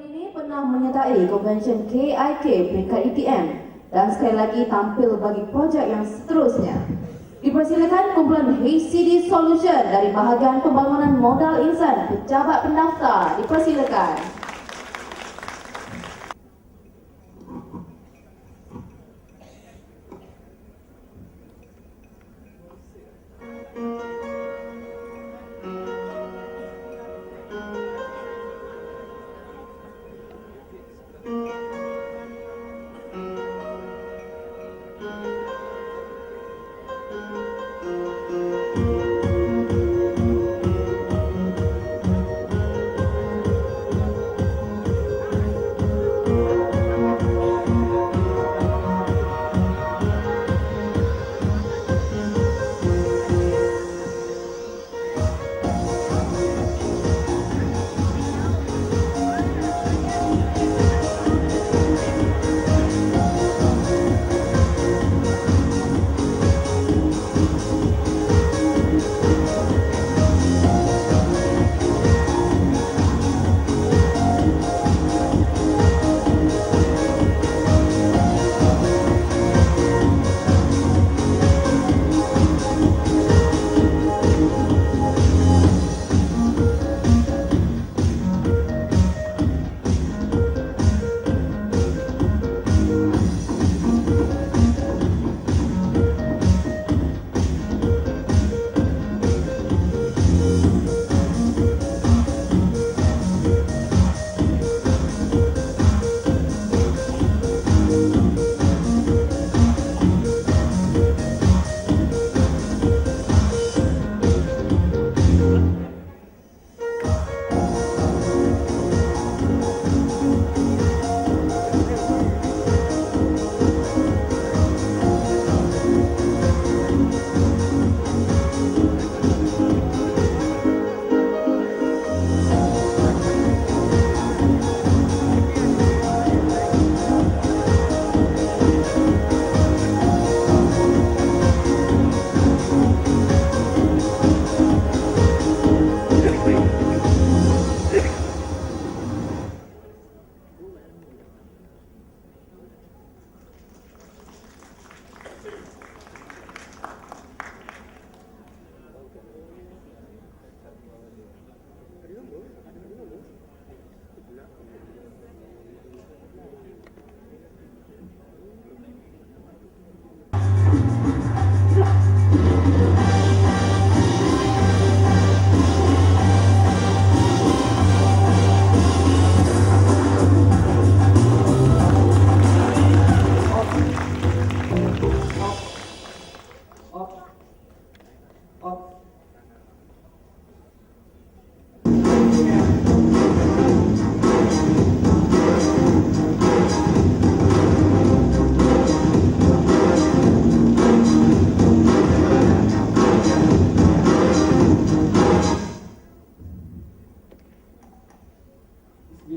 ini pernah menyertai Convention KIK peringkat ETM dan sekali lagi tampil bagi projek yang seterusnya. Dipersilakan kumpulan HCD Solution dari bahagian pembangunan modal insan pejabat pendaftar. Dipersilakan.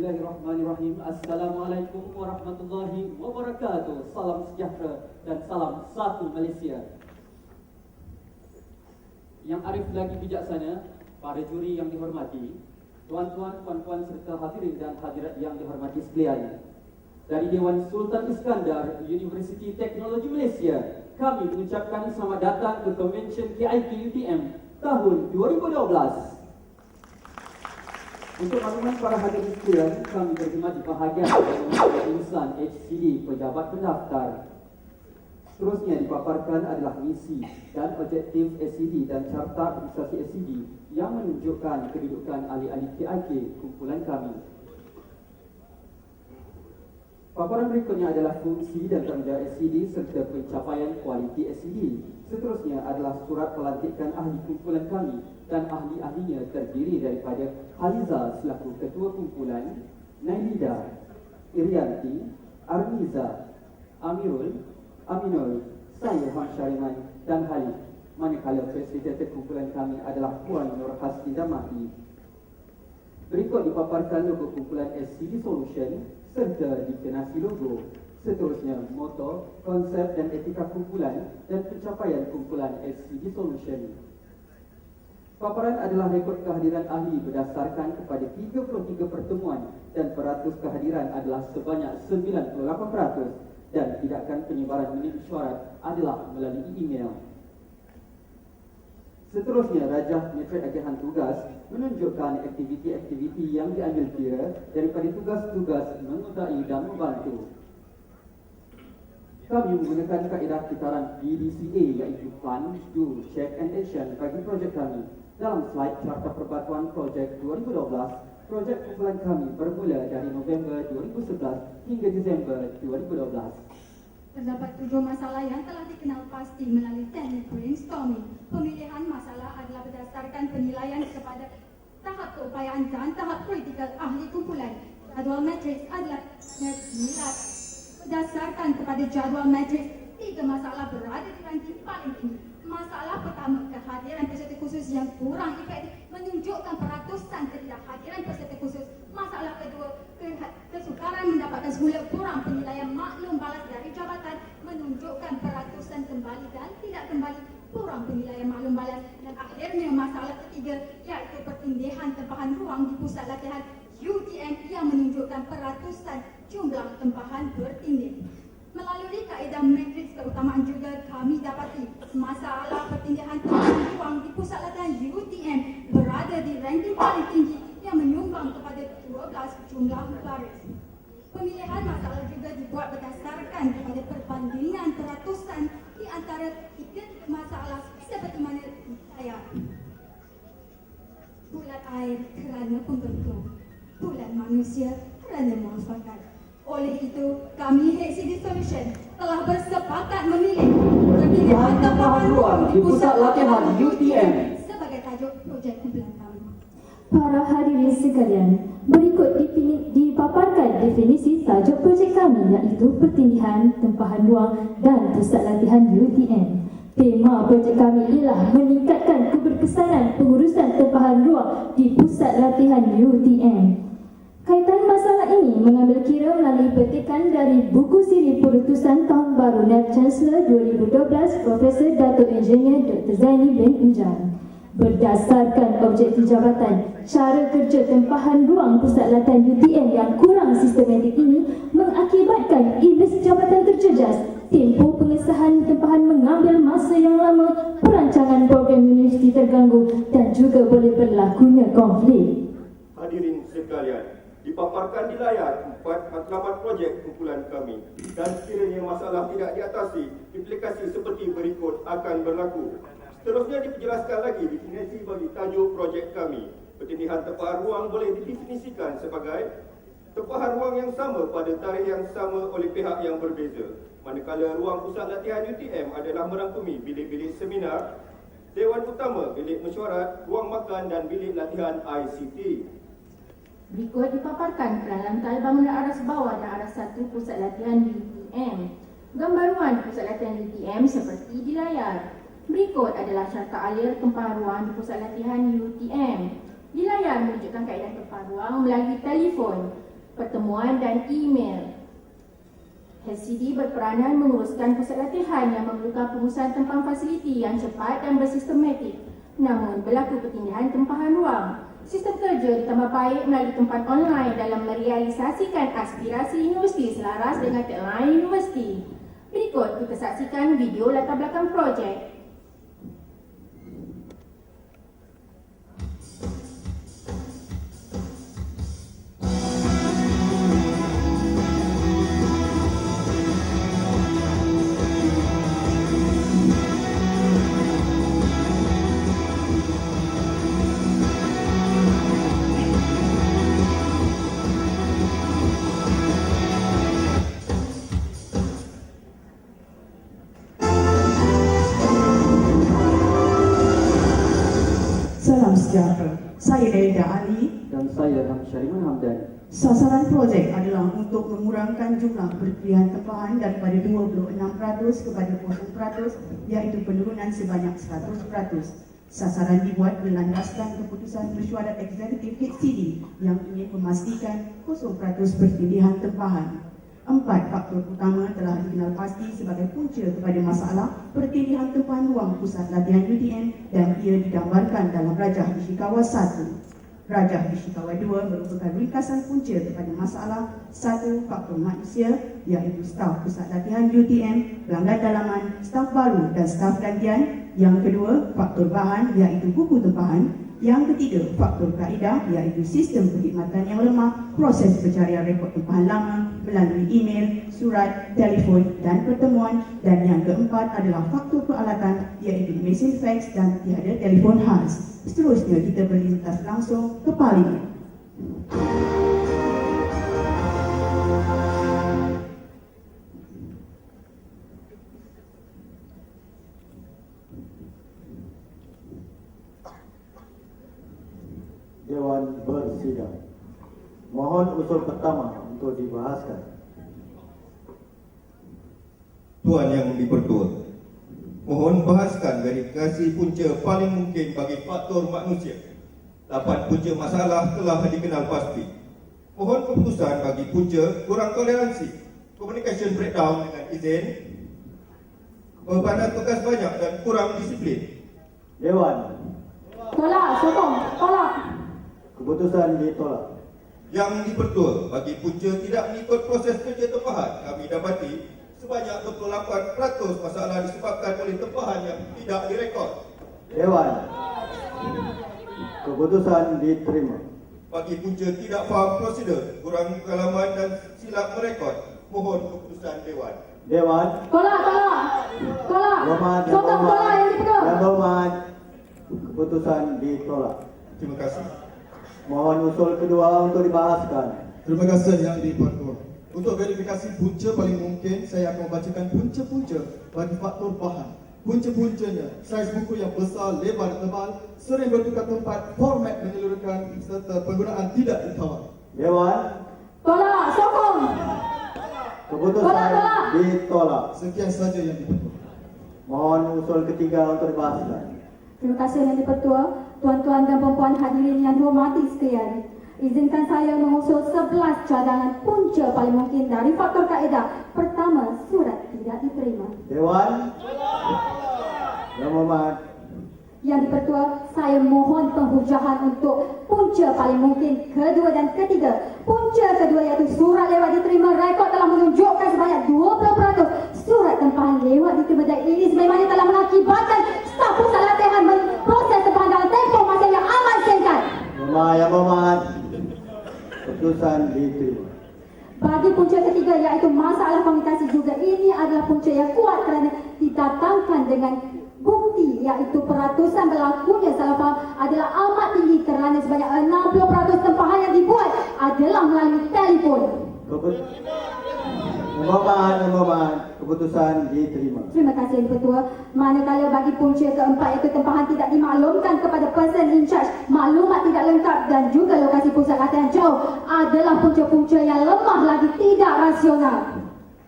Bismillahirrahmanirrahim. Assalamualaikum warahmatullahi wabarakatuh. Salam sejahtera dan salam satu Malaysia. Yang arif lagi bijaksana, para juri yang dihormati, tuan-tuan, puan-puan serta hadirin dan hadirat yang dihormati sekalian. Dari Dewan Sultan Iskandar Universiti Teknologi Malaysia, kami mengucapkan selamat datang ke Convention KIK UTM tahun 2012. Untuk makluman para hadirin sekalian, kami berkhidmat di bahagian insan HCD pejabat pendaftar. Seterusnya dipaparkan adalah misi dan objektif HCD dan carta administrasi HCD yang menunjukkan kedudukan ahli-ahli KIK kumpulan kami. Paparan berikutnya adalah fungsi dan tanggungjawab HCD serta pencapaian kualiti HCD. Seterusnya adalah surat pelantikan ahli kumpulan kami dan ahli-ahlinya terdiri daripada Haliza selaku ketua kumpulan, Nailida, Irianti, Armiza, Amirul, Aminul, saya Wan Syariman dan Halid. Manakala fasilitator kumpulan kami adalah Puan Nur Hasni Damati. Berikut dipaparkan logo kumpulan HCD Solution serta definisi logo. Seterusnya moto, konsep dan etika kumpulan dan pencapaian kumpulan HCD Solution. Paparan adalah rekod kehadiran ahli berdasarkan kepada 33 pertemuan dan peratus kehadiran adalah sebanyak 98% dan tidakkan penyebaran minit mesyuarat adalah melalui email. Seterusnya, Rajah Metrik Agihan Tugas menunjukkan aktiviti-aktiviti yang diambil kira daripada tugas-tugas menyertai dan membantu. Kami menggunakan kaedah kitaran PDCA iaitu Plan, Do, Check and Action bagi projek kami. Dalam slide carta perbatuan projek 2012, projek kumpulan kami bermula dari November 2011 hingga Disember 2012. Terdapat 7 masalah yang telah dikenal pasti melalui teknik brainstorming. Pemilihan masalah adalah berdasarkan penilaian kepada tahap keupayaan dan tahap kritikal ahli kumpulan. Jadual matriks adalah dinilai berdasarkan kepada jadual matriks. 3 masalah berada di ranking paling tinggi. Masalah pertama, kehadiran peserta khusus yang kurang efektif menunjukkan peratusan ketidakhadiran peserta khusus. Masalah kedua, kesukaran mendapatkan semula kurang penilaian maklum balas dari jabatan menunjukkan peratusan kembali dan tidak kembali kurang penilaian maklum balas. Dan akhirnya masalah ketiga, iaitu pertindihan tempahan ruang di pusat latihan UTM yang menunjukkan peratusan jumlah tempahan bertindih. Melalui kaedah matriks keutamaan juga kami dapati masalah pertindihan tempahan ruang di pusat latihan UTM berada di ranking paling tinggi yang menyumbang kepada 12 jumlah baris. Pemilihan masalah juga dibuat berdasarkan kepada perbandingan peratusan di antara 3 masalah seperti mana saya. Bulan air kerana pembentuk, bulan manusia kerana muafakat. Oleh itu, kami HCD Solution telah bersepakat memilih perpindahan tempahan ruang di pusat latihan UTM sebagai tajuk projek kumpulan kami. Para hadirin sekalian, berikut dipaparkan definisi tajuk projek kami iaitu pertindihan tempahan ruang dan pusat latihan UTM. Tema projek kami ialah meningkatkan keberkesanan pengurusan tempahan ruang di pusat latihan UTM. Kaitan masalah ini mengambil kira melalui petikan dari buku siri Perutusan Tahun Baru NAB Chancellor 2012 Profesor Datuk Engineer Dr. Zaini bin Ujan. Berdasarkan objektif jabatan, cara kerja tempahan ruang pusat latihan UTM yang kurang sistematik ini mengakibatkan iblis jabatan terjejas, tempoh pengesahan tempahan mengambil masa yang lama, perancangan program universiti terganggu dan juga boleh berlakunya konflik. Hadirin sekalian, dipaparkan di layar 4 matlamat projek kumpulan kami dan sekiranya masalah tidak diatasi, implikasi seperti berikut akan berlaku. Seterusnya dijelaskan lagi definisi bagi tajuk projek kami. Pertindihan tempahan ruang boleh didefinisikan sebagai tempahan ruang yang sama pada tarikh yang sama oleh pihak yang berbeza. Manakala ruang pusat latihan UTM adalah merangkumi bilik-bilik seminar, Dewan Utama, bilik mesyuarat, ruang makan dan bilik latihan ICT. Berikut dipaparkan peranan lantai bangunan aras bawah dan aras 1 pusat latihan UTM. Gambaran pusat latihan UTM seperti di layar. Berikut adalah carta alir tempahan ruang di pusat latihan UTM. Di layar menunjukkan kaedah tempahan ruang melalui telefon, pertemuan dan email. HCD berperanan menguruskan pusat latihan yang memerlukan pengurusan tempahan fasiliti yang cepat dan bersistematik. Namun berlaku pertindihan tempahan ruang. Sistem kerja ditambah baik melalui tempat online dalam merealisasikan aspirasi universiti selaras dengan tagline universiti. Berikut kita saksikan video latar belakang projek. Salam sejahtera. Saya Nelda Ali. Dan saya Syariman Hamdan. Sasaran projek adalah untuk mengurangkan jumlah perpindahan tempahan daripada 26% kepada 0%, iaitu penurunan sebanyak 100%. Sasaran dibuat berlandaskan keputusan mesyuarat eksekutif HCD yang ingin memastikan 0% perpindahan tempahan. Empat faktor utama telah dikenal pasti sebagai punca kepada masalah pertindihan tempahan ruang pusat latihan UTM dan ia digambarkan dalam Rajah Ishikawa 1. Rajah Ishikawa 2 merupakan ringkasan punca kepada masalah 1. Faktor manusia iaitu staf pusat latihan UTM, pelanggan dalaman, staf baru dan staf gantian. Yang kedua, faktor bahan iaitu buku tempahan. Yang ketiga, faktor kaedah iaitu sistem perkhidmatan yang lemah, proses pencarian rekod tempahan lama melalui email, surat, telefon dan pertemuan. Dan yang keempat adalah faktor peralatan iaitu mesin fax dan tiada telefon khas. Seterusnya kita berlintas langsung ke Parlimen. Dewan bersidang. Mohon usul pertama untuk dibahaskan. Tuan Yang di-Pertua, mohon bahaskan verifikasi punca paling mungkin bagi faktor manusia. 8 punca masalah telah dikenal pasti. Mohon keputusan bagi punca kurang toleransi, communication breakdown dengan izin, bebanan tugas banyak dan kurang disiplin. Dewan, Tolak, sokong, tolak. keputusan ditolak. Yang di-Pertua, bagi punca tidak mengikut proses kerja tempahan, kami dapati sebanyak 28% masalah disebabkan oleh tempahan yang tidak direkod. Dewan, keputusan diterima. Bagi punca tidak faham prosedur, kurang pengalaman dan silap merekod, mohon keputusan Dewan. Dewan, Tolak, tolak. Tolak. hormat, yang Sokong, tolak hormat, yang dipegang. yang hormat. Keputusan ditolak. Terima kasih. Mohon usul kedua untuk dibahaskan. Terima kasih Yang di-Pertua. Untuk verifikasi punca paling mungkin, saya akan membacakan punca-punca bagi faktor bahan. Punca-puncanya, saiz buku yang besar, lebar, tebal, sering bertukar tempat, format menyeluruhkan serta penggunaan tidak ditawar. Dewan, Tolak, sokong. keputusan Tolak. ditolak. Sekian saja Yang di-Pertua. Mohon usul ketiga untuk dibahaskan. Terima kasih Yang di-Pertua, tuan-tuan dan puan-puan hadirin yang dihormati sekalian. Izinkan saya mengusul 11 cadangan punca paling mungkin dari faktor kaedah. Pertama, surat tidak diterima. Dewan, yang hormat. Yang di-Pertua, saya mohon penghujahan untuk punca paling mungkin kedua dan ketiga. Punca kedua iaitu surat lewat diterima, rekod telah menunjukkan sebanyak 20% surat tempahan lewat diterima dan ini sememangnya telah mengakibatkan staf pusat latihan proses tempahan dalam tempoh masa yang amat singkat. Yang hormat. Keputusan diterima. Bagi punca ketiga iaitu masalah komunikasi juga, ini adalah punca yang kuat kerana didatangkan dengan bukti iaitu peratusan berlakunya salah faham adalah amat tinggi kerana sebanyak 60% tempahan yang dibuat adalah melalui telefon. Yang hormat. Keputusan diterima. Terima kasih Yang Ketua. Manakala bagi punca keempat iaitu tempahan tidak dimaklumkan kepada person in charge, maklumat tidak lengkap dan juga lokasi pusat latihan jauh adalah punca-punca yang lemah lagi tidak rasional.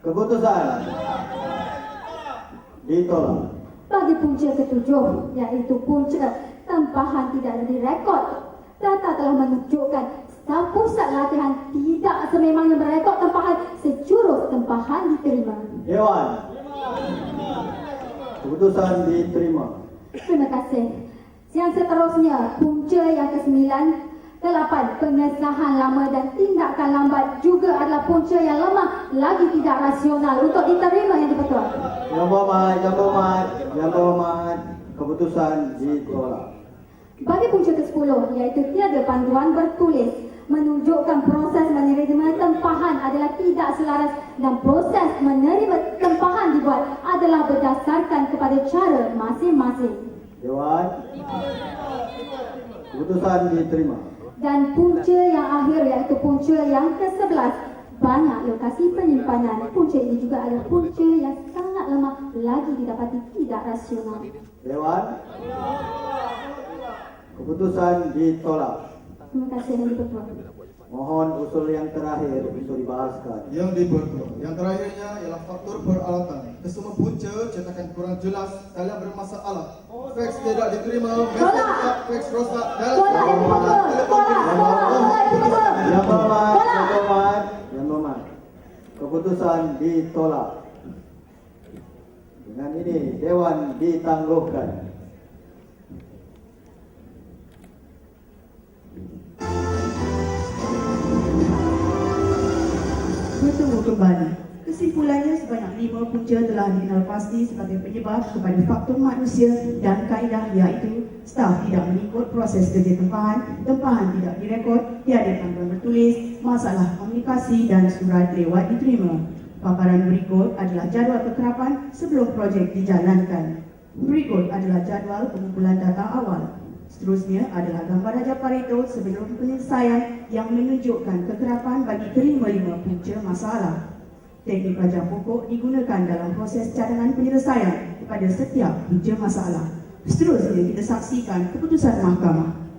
Keputusan ditolak. Bagi punca ketujuh iaitu punca tempahan tidak direkod, data telah menunjukkan staf pusat latihan tidak sememangnya merekod tempahan sejurus tempahan diterima. Dewan, keputusan diterima. Terima kasih. Yang seterusnya, punca yang ke-9, 8, pengesahan lama dan tindakan lambat juga adalah punca yang lemah lagi tidak rasional untuk diterima Yang di-Pertua. Yang hormat. Keputusan ditolak. Bagi punca ke-10 iaitu tiada panduan bertulis menunjukkan proses menerima tempahan adalah tidak selaras dan proses menerima tempahan dibuat adalah berdasarkan kepada cara masing-masing. Dewan, keputusan diterima. Dan punca yang akhir iaitu punca yang ke-11, banyak lokasi penyimpanan. Punca ini juga adalah punca yang sangat lemah lagi didapati tidak rasional. Dewan, keputusan ditolak. Terima kasih Yang di-Pertua. Mohon usul yang terakhir untuk dibahaskan. Yang di-Pertua. Yang terakhirnya ialah faktor peralatan. Kesemua punca cetakan kurang jelas, talian bermasalah, fax tidak diterima, mesej tetap fax rosak dan Tolak Yang di-Pertua. Tolak. Tolak Yang di-Pertua. Yang hormat. Keputusan keputusan ditolak. Dengan ini Dewan ditangguhkan. Bertemu kembali. Kesimpulannya, sebanyak 5 punca telah dikenal pasti sebagai penyebab kepada faktor manusia dan kaedah, iaitu staf tidak mengikut proses kerja tempahan, tempahan tidak direkod, tiada panduan bertulis, masalah komunikasi dan surat lewat diterima. Paparan berikut adalah jadual kekerapan sebelum projek dijalankan. Berikut adalah jadual pengumpulan data awal. Seterusnya adalah gambar Raja Pareto sebelum penyelesaian yang menunjukkan kekerapan bagi kelima-lima punca masalah. Teknik Raja pokok digunakan dalam proses cadangan penyelesaian pada setiap punca masalah. Seterusnya kita saksikan keputusan mahkamah.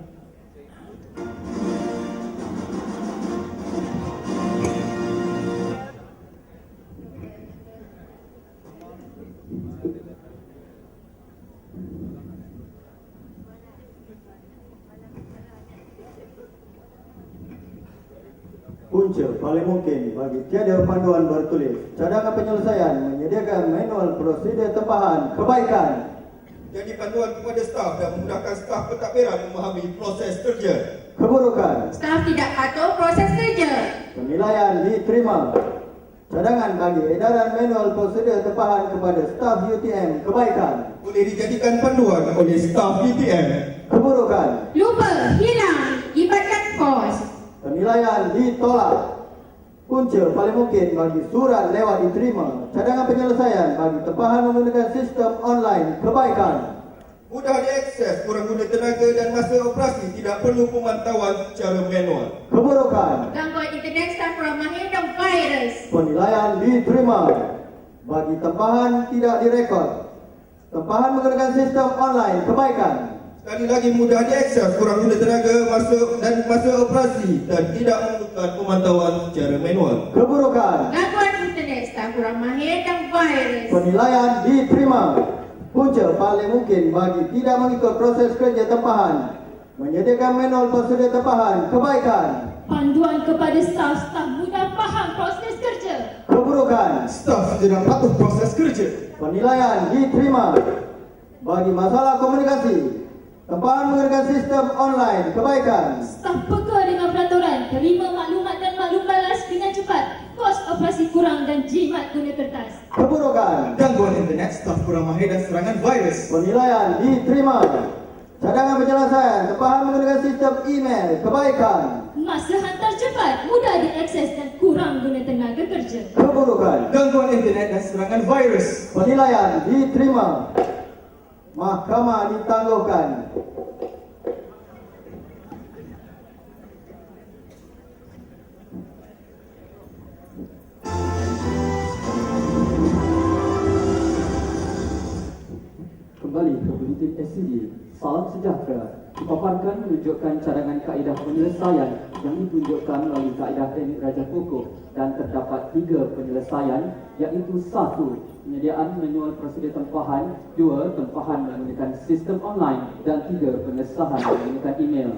Punca paling mungkin bagi tiada panduan bertulis. Cadangan penyelesaian menyediakan manual prosedur tempahan kebaikan. Jadi panduan kepada staf dan memudahkan staf pentadbiran memahami proses kerja. Keburukan. Staf tidak patuh proses kerja. Penilaian diterima. Cadangan bagi edaran manual prosedur tempahan kepada staf UTM kebaikan. Boleh dijadikan panduan oleh staf UTM. Keburukan. Lupa, hilang, libatkan kos. Penilaian ditolak. Punca paling mungkin bagi surat lewat diterima. Cadangan penyelesaian bagi tempahan menggunakan sistem online kebaikan. Mudah diakses, kurang guna tenaga dan masa operasi, tidak perlu pemantauan secara manual. Keburukan. Gangguan internet staf kurang mahir dan virus. Penilaian diterima. Bagi tempahan tidak direkod. Tempahan menggunakan sistem online kebaikan. Sekali lagi, mudah diakses, kurang guna tenaga masa operasi dan tidak memerlukan pemantauan secara manual. Keburukan. Gangguan internet staf kurang mahir dan virus. Penilaian diterima. Punca paling mungkin bagi tidak mengikut proses kerja tempahan. Menyediakan manual prosedur tempahan kebaikan. Panduan kepada staf mudah faham proses kerja. Keburukan. Staf tidak patuh proses kerja. Penilaian diterima. Bagi masalah komunikasi, tempahan menggunakan sistem online kebaikan. Staf peka dengan peraturan, terima maklumat dan maklum balas dengan cepat. Kos operasi kurang dan jimat guna kertas. Keburukan. Gangguan internet, staf kurang mahir dan serangan virus. Penilaian diterima. Cadangan penyelesaian, tempahan menggunakan sistem email kebaikan. Masa hantar cepat, mudah diakses dan kurang guna tenaga kerja. Keburukan. Gangguan internet dan serangan virus. Penilaian diterima. Mahkamah ditangguhkan. Kembali ke Buletin SCD. Salam sejahtera. Dipaparkan menunjukkan cadangan kaedah penyelesaian yang ditunjukkan melalui kaedah teknik Raja Pokok dan terdapat 3 penyelesaian, iaitu 1. Penyediaan manual prosedur tempahan, 2. Tempahan menggunakan sistem online dan 3. pengesahan menggunakan email.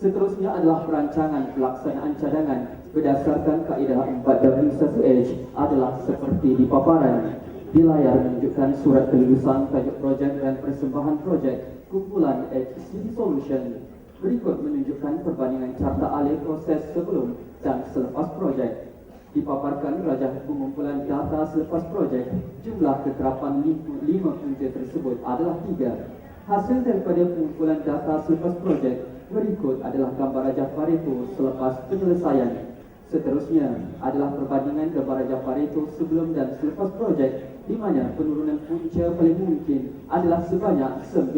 Seterusnya adalah perancangan pelaksanaan cadangan berdasarkan kaedah 4W1H adalah seperti di paparan. Di layar menunjukkan surat kelulusan, tajuk projek dan persembahan projek kumpulan HCD Solution. Berikut menunjukkan perbandingan carta alih proses sebelum dan selepas projek. Dipaparkan rajah pengumpulan data selepas projek. Jumlah kekerapan 5 punca tersebut adalah 3. Hasil daripada pengumpulan data selepas projek berikut adalah gambar rajah Pareto selepas penyelesaian. Seterusnya adalah perbandingan gambar rajah Pareto sebelum dan selepas projek, di mana penurunan punca paling mungkin adalah sebanyak 98%.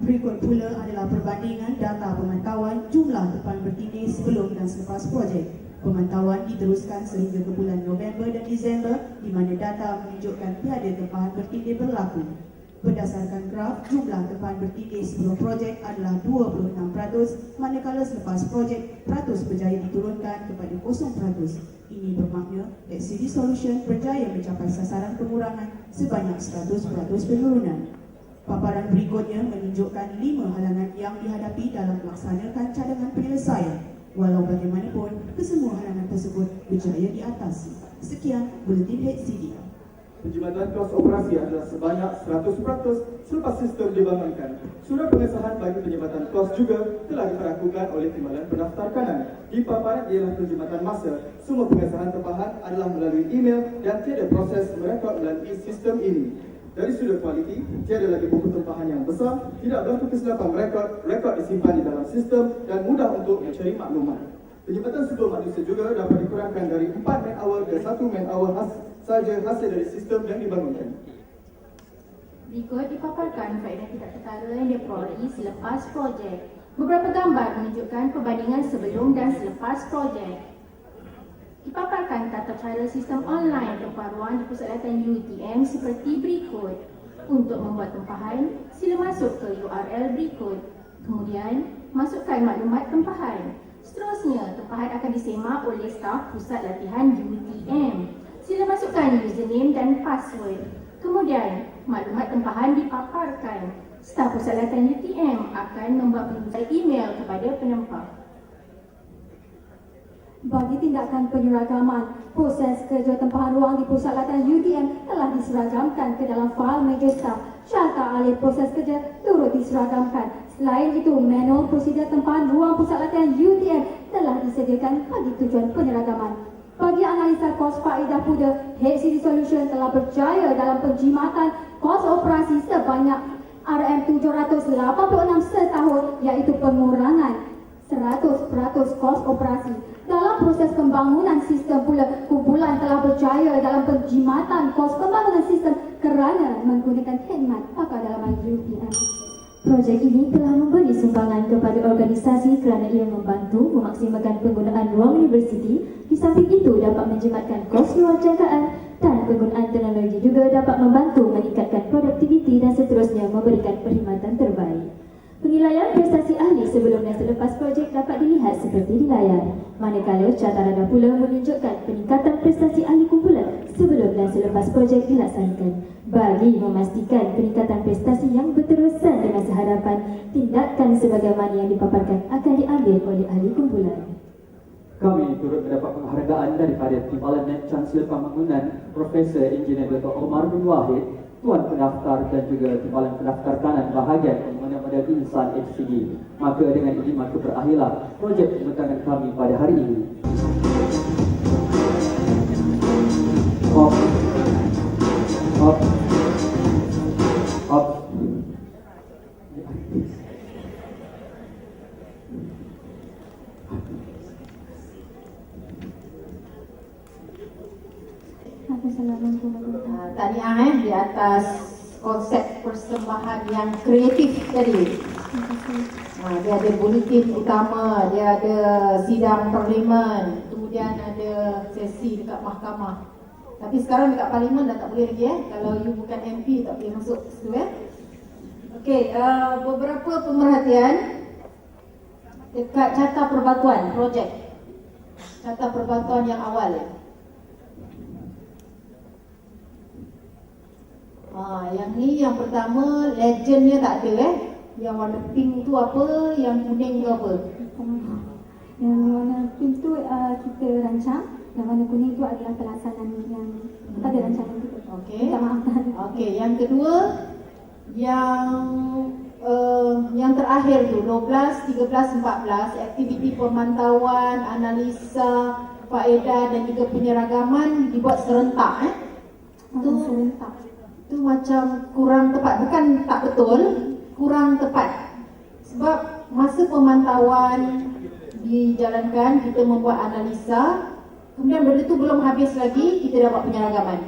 Berikut pula adalah perbandingan data pemantauan jumlah tempahan bertindih sebelum dan selepas projek. Pemantauan diteruskan sehingga ke bulan November dan Disember, di mana data menunjukkan tiada tempahan bertindih berlaku. Berdasarkan graf, jumlah tempahan bertindih sebelum projek adalah 26%, manakala selepas projek, peratus berjaya diturunkan kepada 0%. Ini bermakna HCD Solution berjaya mencapai sasaran pengurangan sebanyak 100% penurunan. Paparan berikutnya menunjukkan 5 halangan yang dihadapi dalam melaksanakan cadangan penyelesaian. Walau bagaimanapun, kesemua halangan tersebut berjaya diatasi. Sekian Buletin HCD. Penjimatan kos operasi adalah sebanyak 100% selepas sistem dibangunkan. Surat pengesahan bagi penjimatan kos juga telah diperlakukan oleh Timbalan Pendaftar Kanan. Di paparan ialah penjimatan masa. Semua pengesahan tempahan adalah melalui email dan tiada proses merekod melalui sistem ini. Dari sudut kualiti, tiada lagi buku tempahan yang besar, tidak berlaku kesilapan rekod disimpan di dalam sistem dan mudah untuk mencari maklumat. Penjimatan sumber manusia juga dapat dikurangkan dari 4 man hour ke 1 man hour saja hasil dari sistem yang dibangunkan. Berikut dipaparkan faedah tidak terkara yang diperoleh selepas projek. Beberapa gambar menunjukkan perbandingan sebelum dan selepas projek. Dipaparkan tata cara sistem online perparuan di Pusat Latihan UTM seperti berikut. Untuk membuat tempahan, sila masuk ke URL berikut. Kemudian, masukkan maklumat tempahan. Seterusnya, tempahan akan disemak oleh staf Pusat Latihan UTM. Sila masukkan username dan password. Kemudian, maklumat tempahan dipaparkan. Staf Pusat Latihan UTM akan membuat pengurusan email kepada penempa. Bagi tindakan penyeragaman, proses kerja tempahan ruang di Pusat Latihan UTM telah diseragamkan ke dalam fail meja staf. Syarta alih proses kerja turut diseragamkan. Selain itu, manual prosedur tempahan ruang Pusat Latihan UTM telah disediakan bagi tujuan penyeragaman. Bagi analisa kos faedah pula, HCD Solution telah berjaya dalam penjimatan kos operasi sebanyak RM786 setahun, iaitu pengurangan 100% kos operasi. Dalam proses pembangunan sistem pula, kumpulan telah berjaya dalam penjimatan kos pembangunan sistem kerana menggunakan khidmat pakar dalaman UTM. Projek ini telah memberi sumbangan kepada organisasi kerana ia membantu memaksimalkan penggunaan ruang universiti. Di samping itu dapat menjimatkan kos luar jangkaan dan penggunaan teknologi juga dapat membantu meningkatkan produktiviti dan seterusnya memberikan perkhidmatan terbaik. Penilaian prestasi ahli sebelum dan selepas projek dapat dilihat seperti di layar. Manakala catarana pula menunjukkan peningkatan prestasi ahli kumpulan sebelum dan selepas projek dilaksanakan. Bagi memastikan peningkatan prestasi yang berterusan di masa hadapan, tindakan sebagaimana yang dipaparkan akan diambil oleh ahli kumpulan. Kami turut mendapat penghargaan daripada Timbalan dan Chancellor Pembangunan Profesor Engineer Dr. Omar bin Wahid, Tuan Pendaftar dan juga Timbalan Pendaftar Kanan bahagian Pembangunan Modal Insan HCD. Maka dengan ini maka berakhirlah projek pembentangan kami pada hari ini. Hop. Tahniah di atas konsep persembahan yang kreatif tadi. Dia ada buletin utama, dia ada sidang parlimen, kemudian ada sesi dekat mahkamah. Tapi sekarang dekat parlimen dah tak boleh lagi Kalau you bukan MP tak boleh masuk situ Okey, beberapa pemerhatian dekat carta perbatuan projek. Carta perbatuan yang awal. Yang ni yang pertama legendnya tak ada Yang warna pink tu apa, yang kuning tu apa? Yang warna pink tu kita rancang, yang warna kuning tu adalah pelaksanaan yang pada rancangan kita. Okey. Minta maaf. Okey, yang kedua yang terakhir tu 12, 13, 14 aktiviti pemantauan, analisa faedah dan juga penyeragaman dibuat serentak Serentak. Itu macam kurang tepat, bukan tak betul, kurang tepat. Sebab masa pemantauan dijalankan, kita membuat analisa, kemudian benda tu belum habis lagi, kita dapat penyeragaman.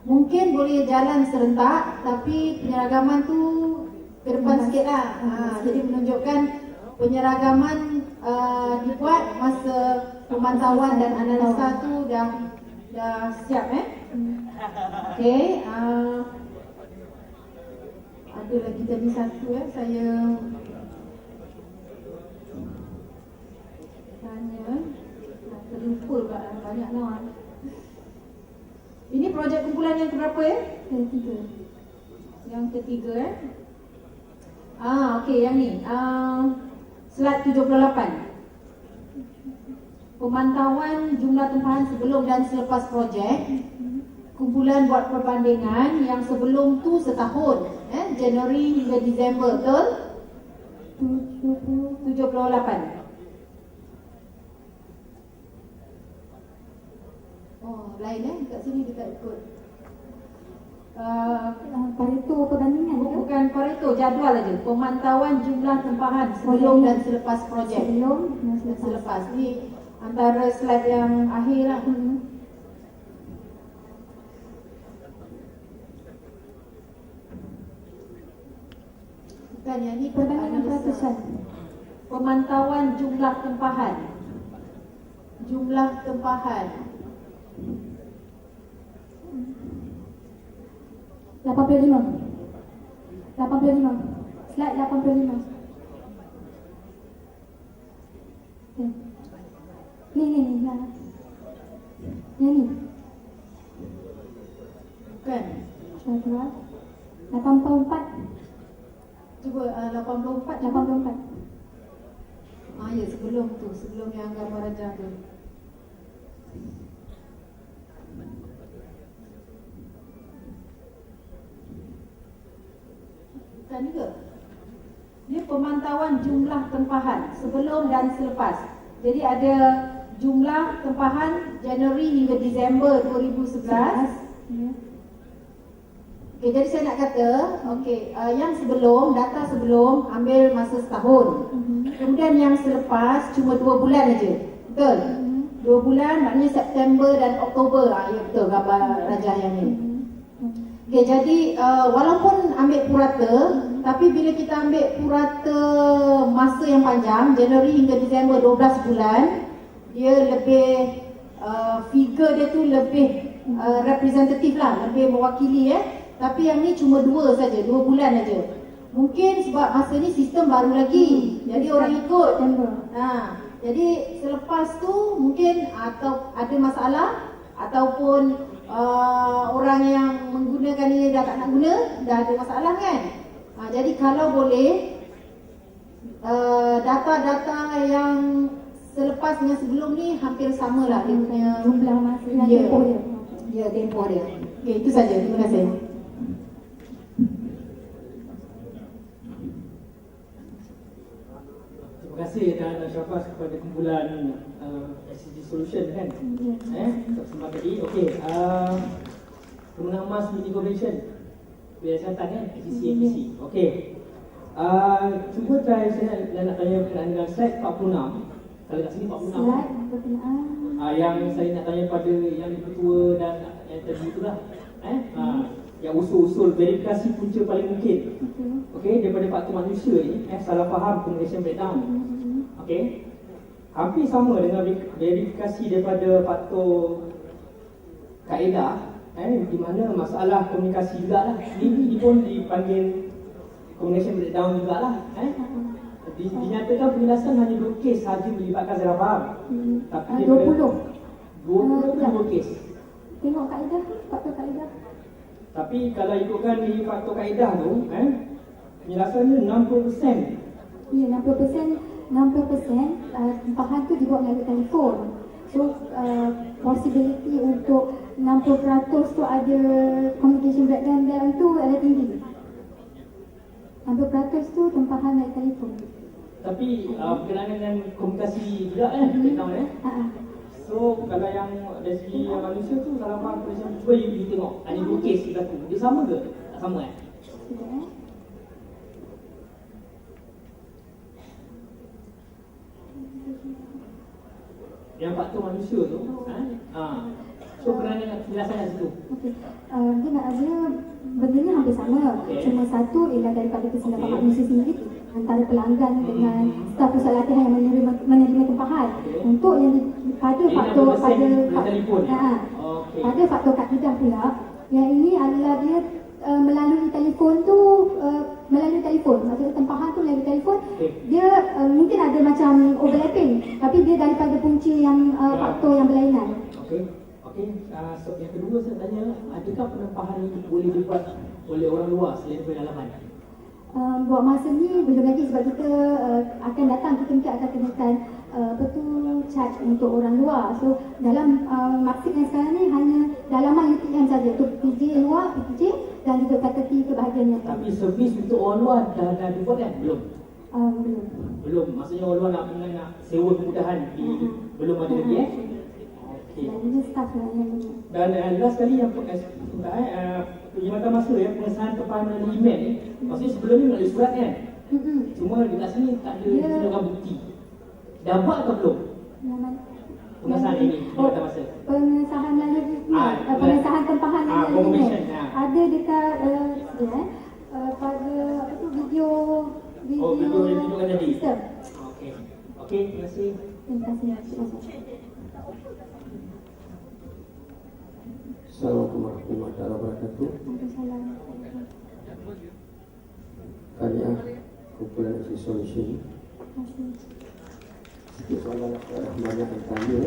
Mungkin boleh jalan serentak, tapi penyeragaman tu ke depan sikit lah. Jadi menunjukkan penyeragaman dibuat masa pemantauan dan analisa tu dah siap Okey, ada lagi tadi satu saya tanya, terlupa pula banyak lah. Ini projek kumpulan yang keberapa Ketiga. Yang ketiga okey, yang ni slide 78. Pemantauan jumlah tempahan sebelum dan selepas projek. Kumpulan buat perbandingan yang sebelum tu setahun, Januari hingga Disember, betul? 78. Oh, lain kat sini dia tak ikut. Pareto perbandingan ke? Bukan Pareto, jadual aja. Pemantauan jumlah tempahan sebelum dan selepas projek. Sebelum dan Dan selepas. selepas ni antara slide yang akhir lah. Bukan yang ni Perbandingan analisa. peratusan. Pemantauan jumlah tempahan. Jumlah tempahan. 85. Slide 85. Okay. Ni. Nah. Yang ni. Bukan. Jadual. 84. Cuba 84. 84. Ya, sebelum tu, sebelum yang gambar rajah tu. Bukan juga. Dia pemantauan jumlah tempahan sebelum dan selepas. Jadi ada jumlah tempahan Januari hingga Disember 2011. Ya. Okey, jadi saya nak kata, yang sebelum, data sebelum ambil masa setahun. Kemudian yang selepas cuma 2 bulan aja. Betul? 2 bulan maknanya September dan Oktober. Ya betul gambar rajah yang ni. Okey, jadi walaupun ambil purata, tapi bila kita ambil purata masa yang panjang, Januari hingga Disember 12 bulan, dia lebih figure dia tu lebih representatif lah, lebih mewakili Tapi yang ni cuma 2 saja, 2 bulan aja. Mungkin sebab masa ni sistem baru lagi, jadi orang ikut. Jadi selepas tu mungkin atau ada masalah ataupun orang yang menggunakan ini dah tak nak guna, dah ada masalah kan. Jadi kalau boleh data-data yang selepas dengan sebelum ni hampir sama lah dia punya Jumlah masa dan Ya. tempoh dia. Ya, tempoh dia. Okey, itu saja. Terima kasih. Terima kasih dan syafas kepada kumpulan SCG Solution kan. Untuk sembang tadi. Okey, kemenangan emas mini convention. Biar Selatan kan, SCC. Okey. Cuba try saya nak tanya berkenaan dengan slide 46. Kalau kat sini 46. Slide berkenaan. Yang saya nak tanya pada yang ketua dan yang tadi itulah. Yang usul-usul verifikasi punca paling mungkin. Okey, daripada faktor manusia ni, salah faham communication breakdown. Okey. Hampir sama dengan verifikasi daripada faktor kaedah, di mana masalah komunikasi jugalah. Ini pun dipanggil communication breakdown jugalah. Dinyatakan penjelasan hanya 2 kes sahaja melibatkan salah faham. Tapi dia 20 kes. Tengok kaedah, faktor kaedah. Tapi kalau ikutkan di faktor kaedah tu, penjelasannya 60%. Ya, 60% tempahan tu dibuat melalui telefon. So, possibility untuk 60% tu ada communication breakdown dalam tu ada tinggi. 60% tu tempahan melalui telefon. Tapi berkenaan dengan komunikasi juga breakdown So kalau yang dari segi yang manusia tu salah faham macam cuba you tengok ada 2 kes berlaku. Dia sama ke? Tak sama Sekejap Yang faktor manusia tu so berkenaan dengan penjelasan kat situ. Okey. Dia nak ada benda ni hampir sama. Cuma satu ialah daripada kesilapaan manusia sendiri antara pelanggan dengan staf pusat latihan yang menerima tempahan. Untuk yang pada faktor pada faktor kaedah pula, yang ini adalah dia melalui telefon tu, maksudnya tempahan tu melalui telefon. Dia mungkin ada macam overlapping, tapi dia daripada punca yang faktor yang berlainan. So yang kedua saya tanya, adakah penempahan ini boleh dibuat oleh orang luar selain daripada dalaman? buat masa ni belum lagi sebab kita akan datang, kita mungkin akan kenakan chat untuk orang luar. So dalam maksud yang sekarang ni hanya dalaman UTM saja untuk PJ luar, PJ dan juga fakulti kebahagiaan. Tapi servis untuk orang luar dah dibuat kan? Belum? Belum. Belum, maksudnya orang luar nak sewa kemudahan belum ada lagi Okey. Dan ini staff lah yang ini. Dan last sekali yang perkhidmatan masa pengesahan tempahan melalui email ni, maksudnya sebelum ni melalui surat kan? Cuma dekat sini tak ada tunjukkan bukti. Dah buat atau belum? Pengesahan ini, perkhidmatan masa. Pengesahan melalui email, pengesahan tempahan melalui email. Ada dekat pada video yang tunjukkan tadi. Sistem. Okey, terima kasih. Terima kasih. Assalamualaikum warahmatullahi wabarakatuh. Tahniah kumpulan Isi Solution. Sikit soalan banyak yang tanya.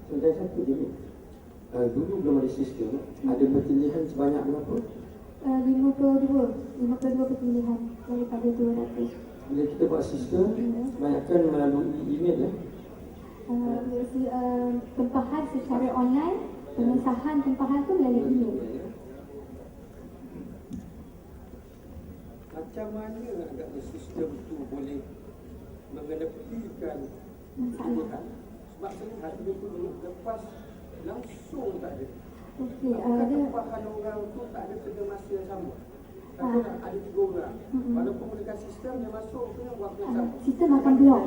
Soalan satu dulu. Dulu belum ada sistem, ada pertilihan sebanyak berapa? 52 pertilihan daripada 200. Bila kita buat sistem, kebanyakan melalui email ya. Tempahan secara online, pengesahan tempahan tu melalui email. Macam mana agaknya sistem tu boleh mengenepikan pilihan? Sebab saya hari itu lepas langsung tak ada. Bukan tempahan orang tu tak ada kena masa yang sama. Ada 3 orang. Walaupun dengan sistem dia masuk tu waktu yang sama. Sistem akan blok.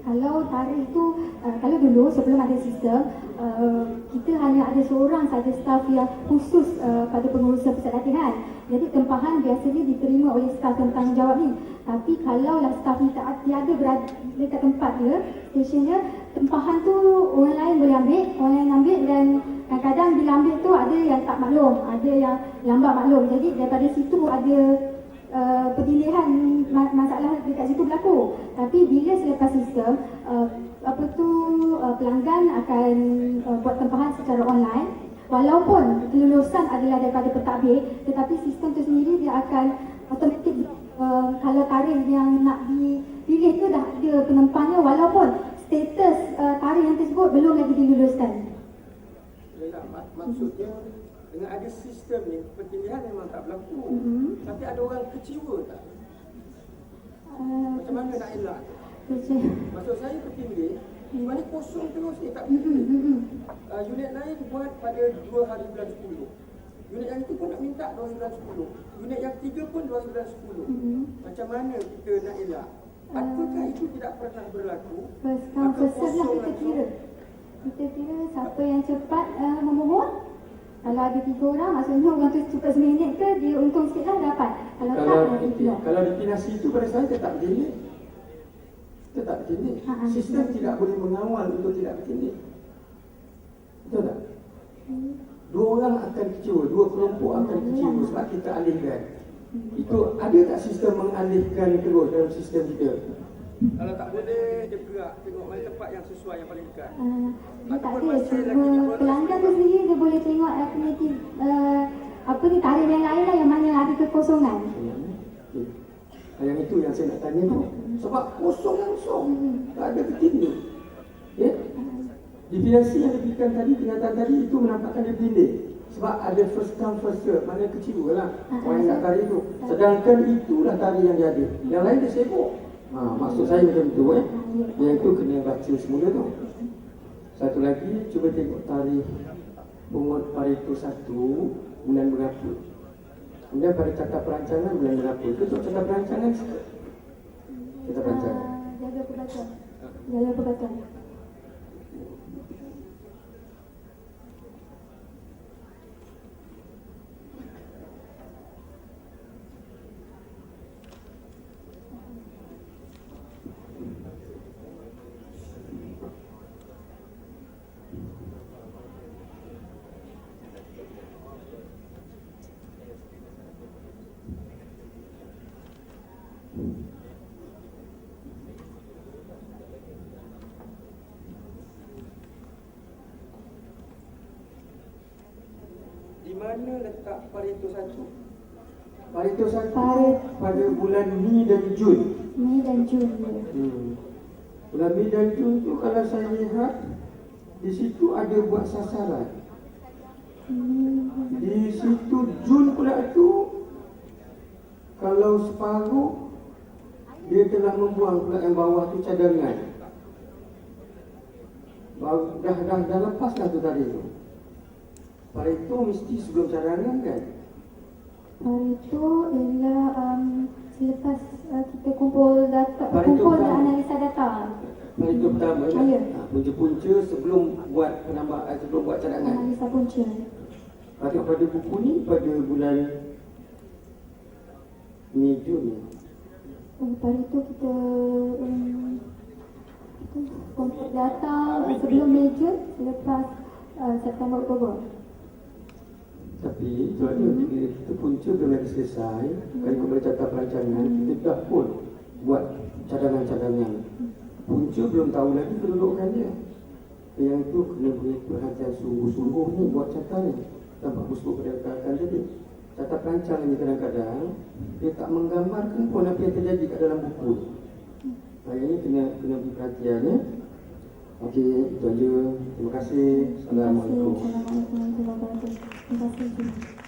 Kalau tarikh itu, kalau dulu sebelum ada sistem, kita hanya ada seorang saja staf yang khusus pada pengurusan pusat latihan. Jadi tempahan biasanya diterima oleh staf yang bertanggungjawab ni. Tapi kalaulah staf ni tiada berada dekat tempat dia, stesen dia, tempahan tu orang lain boleh ambil, orang lain ambil, dan kadang-kadang bila ambil tu ada yang tak maklum, ada yang lambat maklum. Jadi daripada situ ada pertilihan masalah dekat situ berlaku. Tapi bila selepas sistem, pelanggan akan buat tempahan secara online. Walaupun kelulusan adalah daripada pentadbir, tetapi sistem tu sendiri dia akan automatik kalau tarikh yang nak dipilih tu dah ada penempahnya, walaupun status tarikh yang tersebut belum lagi diluluskan. Maksudnya dengan ada sistem ni, pertilihan memang tak berlaku. Tapi ada orang kecewa tak? Macam mana nak elak? Maksud saya pertindih, mana kosong terus ni tak bertindih. Unit lain buat pada 2 hari bulan 10. Unit yang itu pun nak minta 2 hari bulan 10. Unit yang 3 pun 2 hari bulan 10. Macam mana kita nak elak? Apakah itu tidak pernah berlaku? First come first serve lah kita kira. Kita kira siapa yang cepat memohon. Kalau ada 3 orang, maksudnya orang tu cepat seminit ke, dia untung sikit lah dapat. Kalau destinasi itu pada saya tetap bertindih. Tetap bertindih. Sistem tidak boleh mengawal untuk tidak bertindih. Betul tak? 2 orang akan kecewa, 2 kelompok akan kecewa sebab kita alihkan. Itu ada tak sistem mengalihkan terus dalam sistem kita? Kalau tak boleh, dia bergerak tengok mana tempat yang sesuai yang paling dekat. Dia tak ada. Pelanggan tu sendiri dia boleh tengok aktiviti tarikh yang lain lah yang mana ada kekosongan. Yang itu yang saya nak tanya tu. Sebab kosong langsung, tak ada bertindih. Ya? Definisi yang diberikan tadi, kenyataan tadi itu menampakkan dia bertindih. Sebab ada first come first serve, mana kecewa lah orang yang nak tarik tu. Sedangkan itulah tarik yang dia ada. Yang lain dia sibuk. Maksud saya macam tu Yang itu kena baca semula tu. Satu lagi, cuba tengok tarikh pungut Pareto 1 bulan berapa. Kemudian pada cakap perancangan bulan berapa. Itu cakap perancangan sikit. Cakap perancangan Jaga perbataan. Di mana letak Pareto 1? Parito satu Parit. pada bulan Mei dan Jun. Mei dan Jun. Ya. Bulan Mei dan Jun tu kalau saya lihat di situ ada buat sasaran. Di situ Jun pula tu kalau separuh dia telah membuang pula yang bawah tu cadangan. Dah lepas dah tu tadi tu. Parito mesti sebelum cadangan kan? Parito ialah selepas kita kumpul data, Parito kumpul dan pertama. analisa data. Parito pertama Ya. kan? Punca-punca sebelum buat penambahan, sebelum buat cadangan. Analisa punca. Pada buku ni pada bulan Mei Jun. Parito kita kumpul data sebelum Mei Jun, selepas September Oktober. Tapi itu ada kita punca belum lagi selesai. Kalau ikut catatan perancangan kita dah pun buat cadangan-cadangan. Punca belum tahu lagi kedudukan dia. Yang itu kena beri perhatian sungguh-sungguh ni buat catatan ni. Nampak busuk pada rekan tadi. Catatan perancang ni kadang-kadang dia tak menggambarkan pun apa yang terjadi kat dalam buku. Yang ini kena beri perhatian ya. Okey, itu aja. Terima kasih. Assalamualaikum. Assalamualaikum warahmatullahi wabarakatuh. Terima kasih.